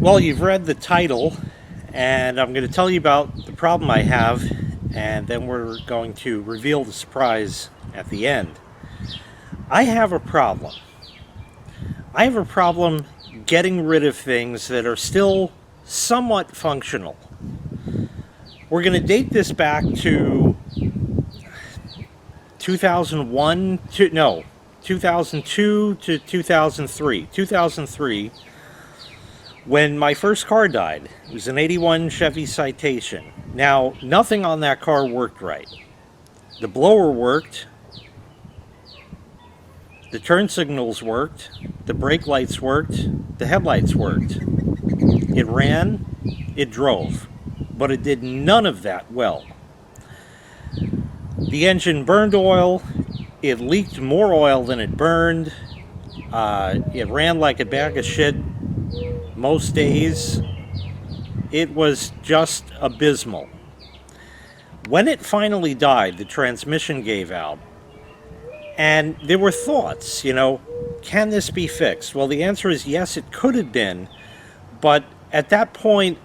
Well, you've read the title, and I'm going to tell you about the problem I have, and then we're going to reveal the surprise at the end. I have a problem. I have a problem getting rid of things that are still somewhat functional. We're going to date this back to 2001 to no, 2002 to 2003. 2003, when my first car died. It was an 81 Chevy Citation. Now, nothing on that car worked right. The blower worked, the turn signals worked, the brake lights worked, the headlights worked. It ran, it drove, but it did none of that well. The engine burned oil, it leaked more oil than it burned, it ran like a bag of shit most days. It was just abysmal. When it finally died, the transmission gave out. And there were thoughts, can this be fixed? Well, the answer is yes, it could have been. But at that point,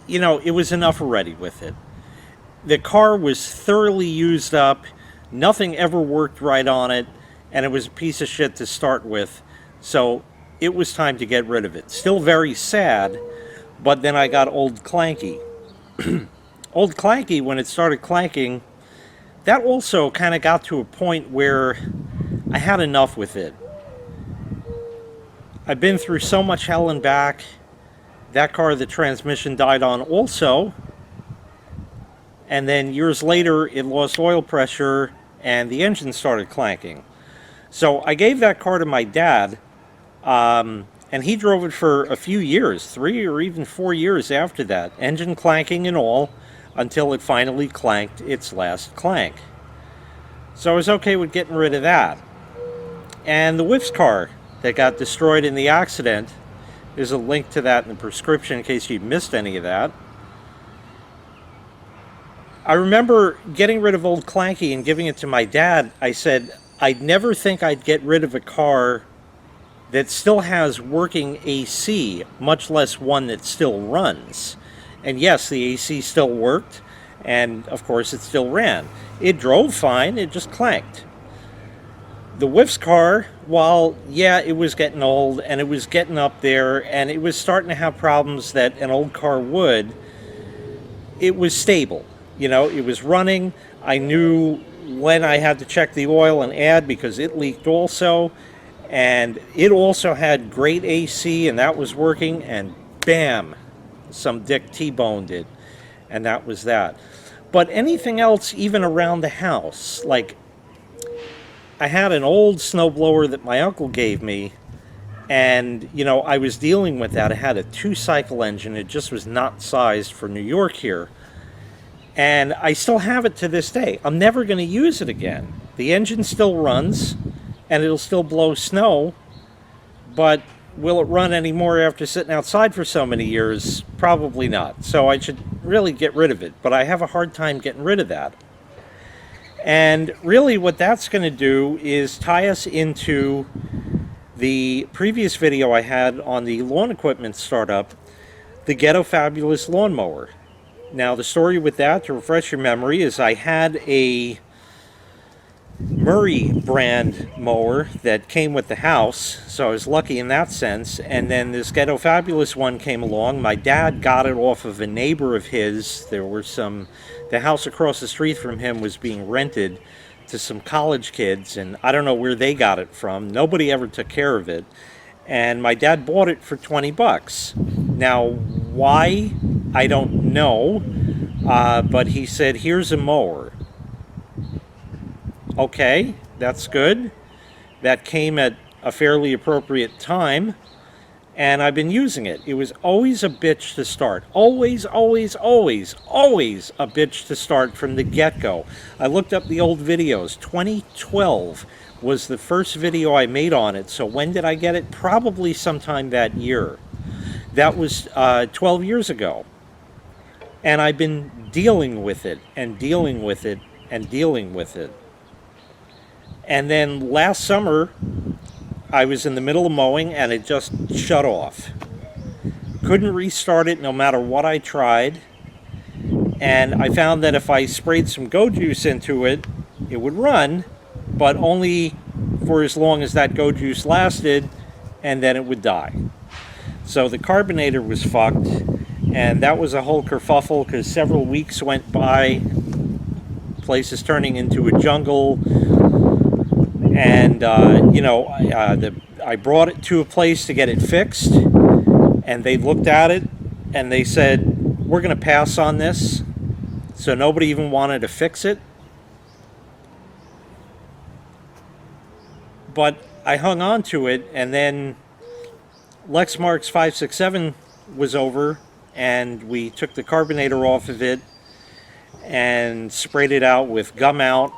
it was enough already with it. The car was thoroughly used up. Nothing ever worked right on it. And it was a piece of shit to start with. So it was time to get rid of it. Still very sad, but then I got Old Clanky. Old Clanky, when it started clanking, that also kind of got to a point where I had enough with it. I've been through so much hell and back. That car, the transmission died on also. And then years later, it lost oil pressure and the engine started clanking. So I gave that car to my dad, and he drove it for a few years, 3 or even 4 years after that, engine clanking and all, until it finally clanked its last clank. So I was okay with getting rid of that. And the Whiff's car that got destroyed in the accident, there's a link to that in the prescription in case you missed any of that. I remember getting rid of Old Clanky and giving it to my dad. I said, I'd never think I'd get rid of a car that still has working AC, much less one that still runs. And yes, the AC still worked, and of course it still ran. It drove fine, it just clanked. The Whiff's car, while, yeah, it was getting old, and it was getting up there, and it was starting to have problems that an old car would, it was stable. It was running. I knew when I had to check the oil and add because it leaked also. And it also had great AC, and that was working, and bam, some dick T-boned it, and that was that. But anything else, even around the house, like I had an old snowblower that my uncle gave me, and, I was dealing with that. I had a 2-cycle engine. It just was not sized for New York here. And I still have it to this day. I'm never going to use it again. The engine still runs, and it'll still blow snow, but will it run anymore after sitting outside for so many years? Probably not. So I should really get rid of it, but I have a hard time getting rid of that. And really what that's going to do is tie us into the previous video I had on the lawn equipment startup, the Ghetto Fabulous lawnmower. Now the story with that, to refresh your memory, is I had a Murray brand mower that came with the house, so I was lucky in that sense. And then this Ghetto Fabulous one came along. My dad got it off of a neighbor of his. The house across the street from him was being rented to some college kids, and I don't know where they got it from. Nobody ever took care of it. And my dad bought it for 20 bucks. Now, why? I don't know, but he said, here's a mower. Okay, that's good. That came at a fairly appropriate time, and I've been using it. It was always a bitch to start. Always, always, always, always a bitch to start from the get-go. I looked up the old videos. 2012 was the first video I made on it, so when did I get it? Probably sometime that year. That was 12 years ago. And I've been dealing with it, and dealing with it, and dealing with it. And then last summer, I was in the middle of mowing, and it just shut off. couldn't restart it no matter what I tried. And I found that if I sprayed some Go Juice into it, it would run, but only for as long as that Go Juice lasted, and then it would die. So the carbonator was fucked, and that was a whole kerfuffle because several weeks went by, place is turning into a jungle, and I brought it to a place to get it fixed, and they looked at it and they said, we're going to pass on this. So nobody even wanted to fix it. But I hung on to it, and then Lexmark's 567 was over, and we took the carbonator off of it and sprayed it out with gum out,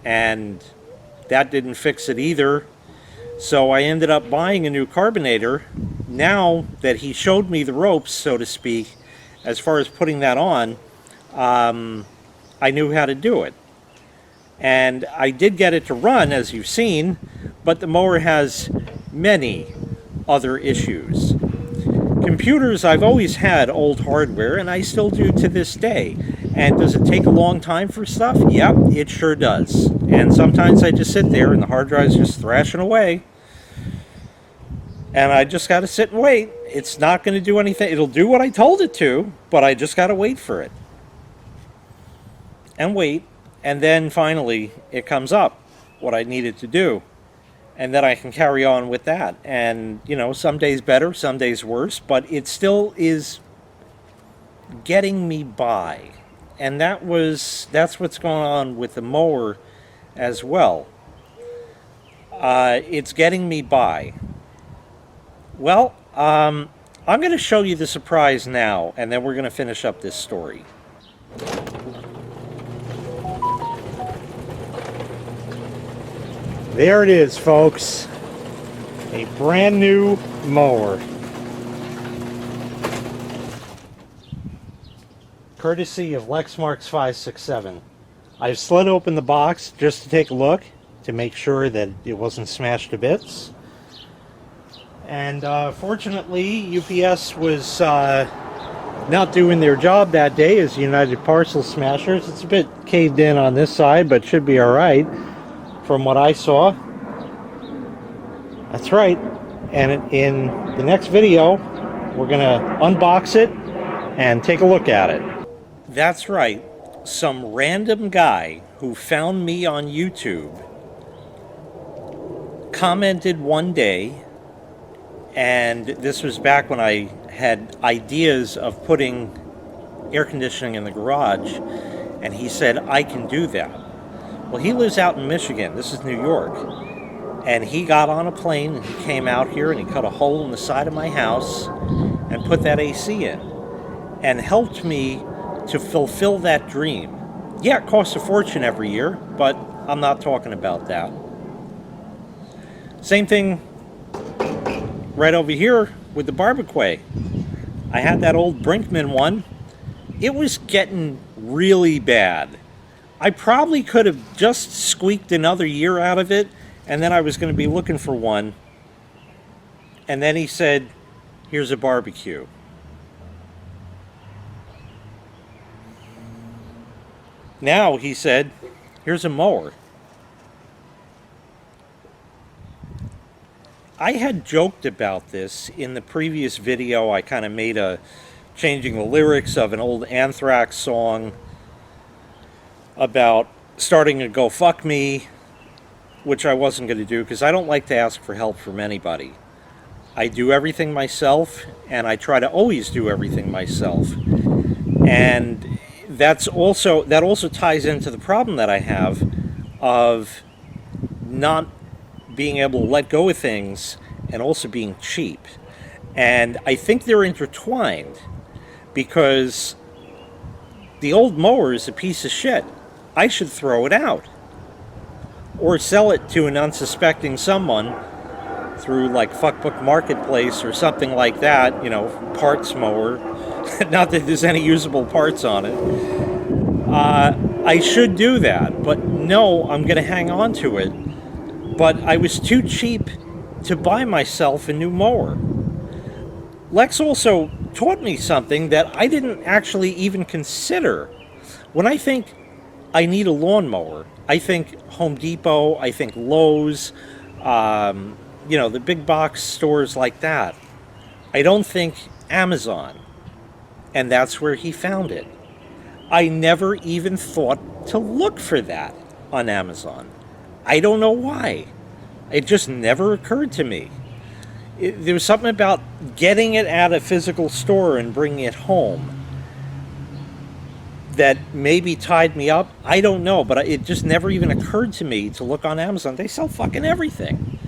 and that didn't fix it either. So I ended up buying a new carbonator. Now that he showed me the ropes, so to speak, as far as putting that on, I knew how to do it. And I did get it to run, as you've seen, but the mower has many other issues. Computers, I've always had old hardware, and I still do to this day. And does it take a long time for stuff? Yep, it sure does. And sometimes I just sit there and the hard drive's just thrashing away. And I just got to sit and wait. It's not going to do anything. It'll do what I told it to, but I just got to wait for it. And wait. And then finally it comes up, what I needed to do. And then I can carry on with that. And, some days better, some days worse, but it still is getting me by. And that's what's going on with the mower as well. It's getting me by. Well, I'm going to show you the surprise now, and then we're going to finish up this story. There it is, folks. A brand new mower. Courtesy of Lexmark's 567. I've slid open the box just to take a look to make sure that it wasn't smashed to bits. And fortunately, UPS was not doing their job that day as United Parcel Smashers. It's a bit caved in on this side, but should be alright from what I saw. That's right. And in the next video, we're going to unbox it and take a look at it. That's right. Some random guy who found me on YouTube commented one day, and this was back when I had ideas of putting air conditioning in the garage, and he said, I can do that. Well, he lives out in Michigan. This is New York. And he got on a plane and he came out here and he cut a hole in the side of my house and put that AC in and helped me to fulfill that dream. Yeah, it costs a fortune every year, but I'm not talking about that. Same thing right over here with the barbecue. I had that old Brinkman one. It was getting really bad. I probably could have just squeaked another year out of it, and then I was going to be looking for one. And then he said, here's a barbecue. Now, he said, here's a mower. I had joked about this in the previous video. I kind of made a changing the lyrics of an old Anthrax song about starting to go fuck me, which I wasn't going to do because I don't like to ask for help from anybody. I do everything myself, and I try to always do everything myself. And that also ties into the problem that I have of not being able to let go of things and also being cheap. And I think they're intertwined because the old mower is a piece of shit. I should throw it out or sell it to an unsuspecting someone through like Fuckbook Marketplace or something like that, parts mower. Not that there's any usable parts on it. I should do that, but no, I'm going to hang on to it. But I was too cheap to buy myself a new mower. Lex also taught me something that I didn't actually even consider. When I think I need a lawnmower, I think Home Depot, I think Lowe's, the big box stores like that. I don't think Amazon. And that's where he found it. I never even thought to look for that on Amazon. I don't know why. It just never occurred to me. There was something about getting it at a physical store and bringing it home that maybe tied me up. I don't know, but it just never even occurred to me to look on Amazon. They sell fucking everything.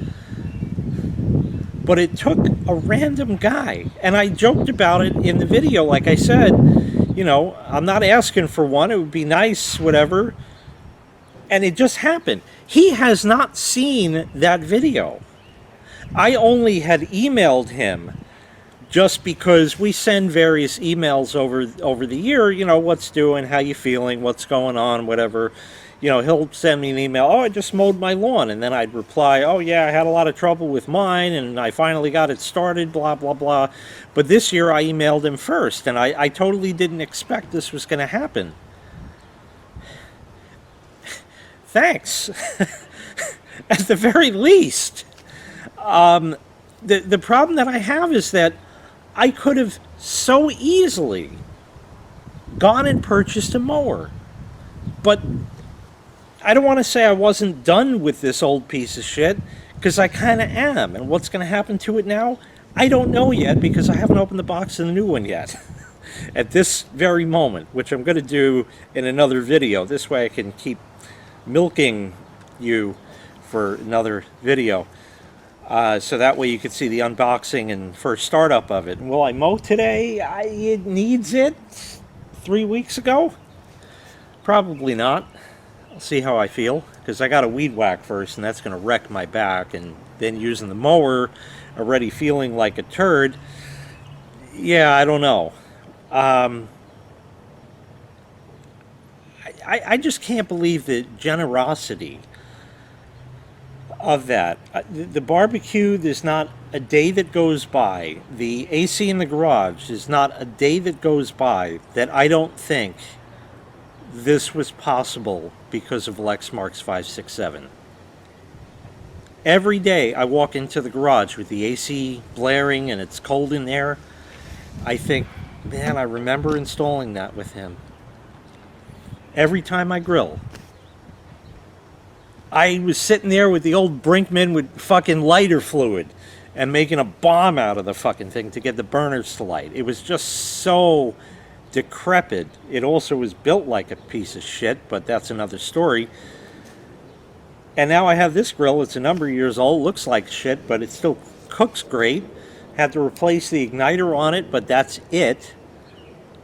But it took a random guy, and I joked about it in the video. Like I said, I'm not asking for one. It would be nice, whatever. And it just happened. He has not seen that video. I only had emailed him just because we send various emails over the year, what's doing, how you feeling, what's going on, whatever. He'll send me an email, oh, I just mowed my lawn, and then I'd reply, oh yeah, I had a lot of trouble with mine, and I finally got it started, blah, blah, blah. But this year I emailed him first, and I totally didn't expect this was going to happen. Thanks. At the very least. The problem that I have is that I could have so easily gone and purchased a mower. But I don't want to say I wasn't done with this old piece of shit, because I kind of am. And what's going to happen to it now? I don't know yet, because I haven't opened the box of the new one yet. At this very moment, which I'm going to do in another video. This way I can keep milking you for another video. So that way you could see the unboxing and first startup of it. And will I mow today? It needs it. 3 weeks ago? Probably not. I'll see how I feel, because I got to weed whack first, and that's going to wreck my back. And then using the mower, already feeling like a turd. Yeah, I don't know. I just can't believe the generosity of that. The barbecue, there's not a day that goes by. The AC in the garage, there's not a day that goes by that I don't think this was possible because of Lexmark's 567. Every day I walk into the garage with the AC blaring and it's cold in there, I think, man, I remember installing that with him. Every time I grill. I was sitting there with the old Brinkman with fucking lighter fluid and making a bomb out of the fucking thing to get the burners to light. It was just so decrepit. It also was built like a piece of shit, but that's another story. And now I have this grill. It's a number of years old. Looks like shit, but it still cooks great. Had to replace the igniter on it, but that's it.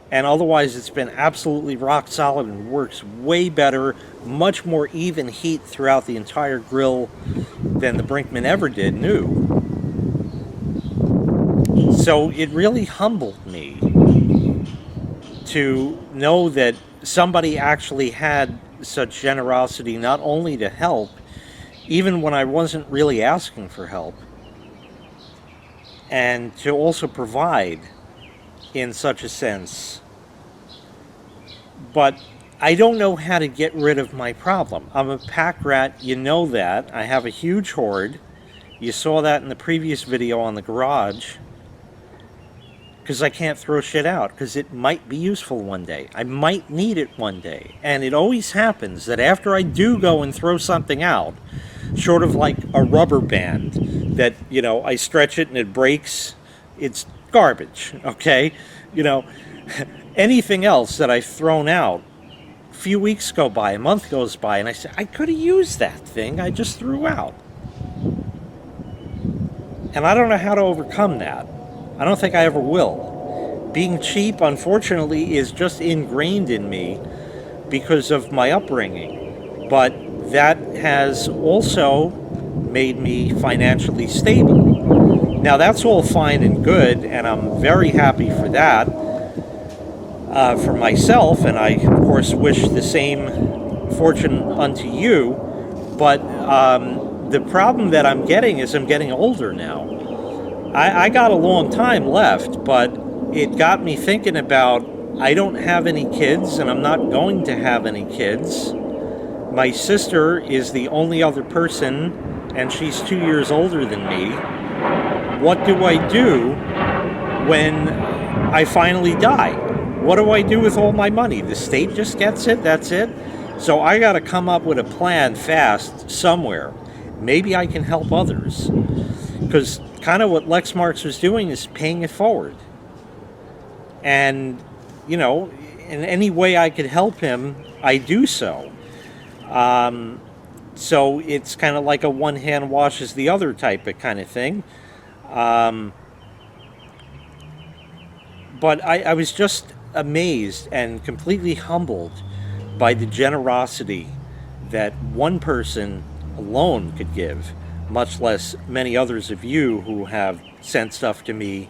And otherwise, it's been absolutely rock solid and works way better, much more even heat throughout the entire grill than the Brinkman ever did new. So it really humbled me to know that somebody actually had such generosity, not only to help, even when I wasn't really asking for help, and to also provide in such a sense. But I don't know how to get rid of my problem. I'm a pack rat, you know that. I have a huge hoard. You saw that in the previous video on the garage. Because I can't throw shit out, because it might be useful one day. I might need it one day. And it always happens that after I do go and throw something out, sort of like a rubber band, that, I stretch it and it breaks, it's garbage, okay? Anything else that I've thrown out, a few weeks go by, a month goes by, and I say, I could have used that thing I just threw out. And I don't know how to overcome that. I don't think I ever will. Being cheap, unfortunately, is just ingrained in me because of my upbringing. But that has also made me financially stable. Now, that's all fine and good, and I'm very happy for that. For myself, and I, of course, wish the same fortune unto you, but the problem that I'm getting is I'm getting older now. I got a long time left, but it got me thinking about I don't have any kids and I'm not going to have any kids. My sister is the only other person, and she's 2 years older than me. What do I do when I finally die? What do I do with all my money? The state just gets it, that's it? So I got to come up with a plan fast somewhere. Maybe I can help others. Because kind of what Lex Marks was doing is paying it forward. And, you know, in any way I could help him, I do so. So it's kind of like a one hand washes the other type of kind of thing. But I was just amazed and completely humbled by the generosity that one person alone could give, much less many others of you who have sent stuff to me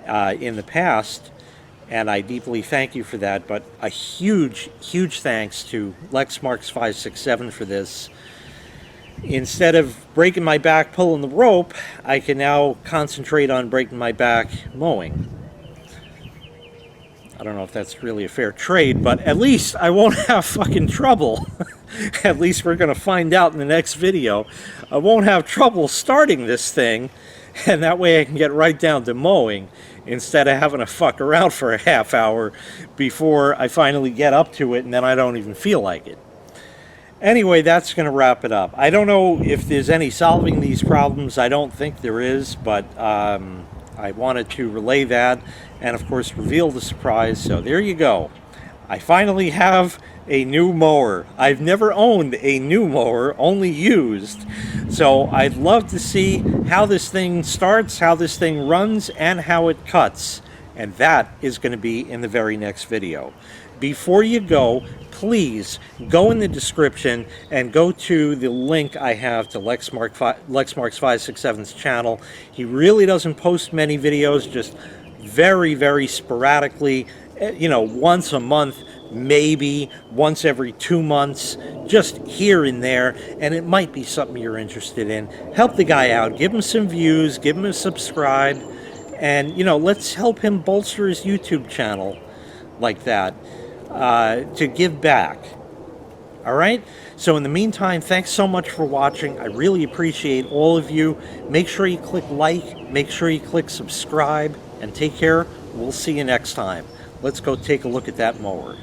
in the past. And I deeply thank you for that. But a huge, huge thanks to Lex Marks 567 for this. Instead of breaking my back pulling the rope, I can now concentrate on breaking my back mowing. I don't know if that's really a fair trade, but at least I won't have fucking trouble. At least we're going to find out in the next video. I won't have trouble starting this thing, and that way I can get right down to mowing instead of having to fuck around for a half hour before I finally get up to it and then I don't even feel like it. Anyway, that's going to wrap it up. I don't know if there's any solving these problems. I don't think there is, but I wanted to relay that and, of course, reveal the surprise. So there you go. I finally have a new mower. I've never owned a new mower, only used. So I'd love to see how this thing starts, how this thing runs, and how it cuts. And that is going to be in the very next video. Before you go, please go in the description and go to the link I have to Lex Marks 567's channel. He really doesn't post many videos, just very, very sporadically, you know, once a month, maybe once every 2 months, just here and there, and it might be something you're interested in. Help the guy out, give him some views, give him a subscribe, and, you know, let's help him bolster his YouTube channel like that. To give back. All right? So in the meantime, thanks so much for watching. I really appreciate all of you. Make sure you click like, make sure you click subscribe, and take care. We'll see you next time. Let's go take a look at that mower.